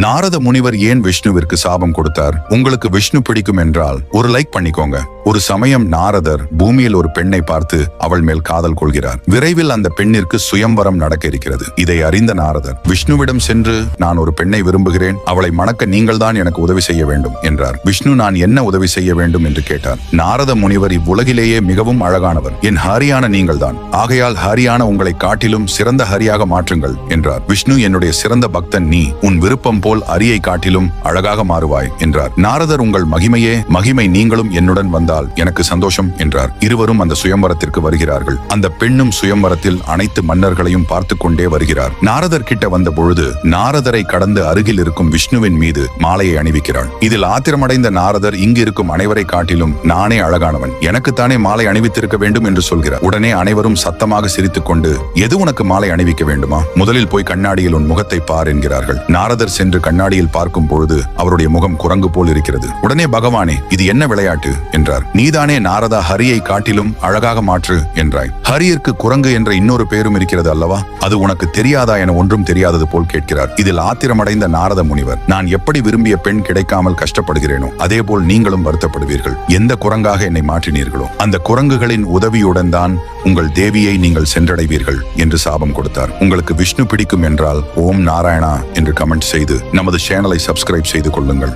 நாரத முனிவர் ஏன் விஷ்ணுவிற்கு சாபம் கொடுத்தார்? உங்களுக்கு விஷ்ணு பிடிக்கும் என்றால் ஒரு லைக் பண்ணிக்கோங்க. ஒரு சமயம் நாரதர் பூமியில் ஒரு பெண்ணை பார்த்து அவள் மேல் காதல் கொள்கிறார். விரைவில் அந்த பெண்ணிற்கு சுயம்வரம் நடக்க இருக்கிறது. இதை அறிந்த நாரதர் விஷ்ணுவிடம் சென்று, நான் ஒரு பெண்ணை விரும்புகிறேன், அவளை மணக்க நீங்கள் தான் எனக்கு உதவி செய்ய வேண்டும் என்றார். விஷ்ணு, நான் என்ன உதவி செய்ய வேண்டும் என்று கேட்டார். நாரத முனிவர், இவ்வுலகிலேயே மிகவும் அழகானவர், என் ஹரியான நீங்கள் தான், ஆகையால் ஹரியான உங்களை காட்டிலும் சிறந்த ஹரியாக மாற்றுங்கள் என்றார். விஷ்ணு, என்னுடைய சிறந்த பக்தன் நீ, உன் விருப்பம் போல் அரியை காட்டிலும் அழகாக மாறுவாய் என்றார். நாரதர், உங்கள் மகிமையே மகிமை, நீங்களும் என்னுடன் வந்தால் எனக்கு சந்தோஷம் என்றார். இருவரும் அந்த சுயம்வரத்திற்கு வருகிறார்கள். அந்த பெண்ணும் சுயம்வரத்தில் அனைத்து மன்னர்களையும் பார்த்து கொண்டே வருகிறார். நாரதர் கிட்ட வந்த பொழுது நாரதரை கடந்து அருகில் இருக்கும் விஷ்ணுவின் மீது மாலையை அணிவிக்கிறாள். இதில் ஆத்திரமடைந்த நாரதர், இங்கு இருக்கும் அனைவரை காட்டிலும் நானே அழகானவன், எனக்குத்தானே மாலை அணிவித்திருக்க வேண்டும் என்று சொல்கிறார். உடனே அனைவரும் சத்தமாக சிரித்துக் கொண்டு, எது உனக்கு மாலை அணிவிக்க வேண்டுமா? முதலில் போய் கண்ணாடியில் உன் முகத்தை பார் என்கிறார்கள். நாரதர் சென்று கண்ணாடியில் பார்க்கும் பொழுது அவருடைய முகம் குரங்கு போல் இருக்கிறது. உடனே, பகவானே, இது என்ன விளையாட்டு என்றார். நீதானே நாரதா ஹரியை காட்டிலும் அழகாக மாற்று என்றாய். ஹரியிற்கு குரங்கு என்ற இன்னொரு பேரும் இருக்கிறது அல்லவா? அது உனக்கு தெரியாதா என ஒன்றும் தெரியாதது போல் கேட்கிறார். இதில் ஆத்திரமடைந்த நாரத முனிவர், நான் எப்படி விரும்பிய பெண் கிடைக்காமல் கஷ்டப்படுகிறேனோ அதேபோல் நீங்களும் வருத்தப்படுவீர்கள். எந்த குரங்காக என்னை மாற்றினீர்களோ அந்த குரங்குகளின் உதவியுடன் தான் உங்கள் தேவியை நீங்கள் சென்றடைவீர்கள் என்று சாபம் கொடுத்தார். உங்களுக்கு விஷ்ணு பிடிக்கும் என்றால் ஓம் நாராயணா என்று கமெண்ட் செய்து நமது சேனலை சப்ஸ்கிரைப் செய்து கொள்ளுங்கள்.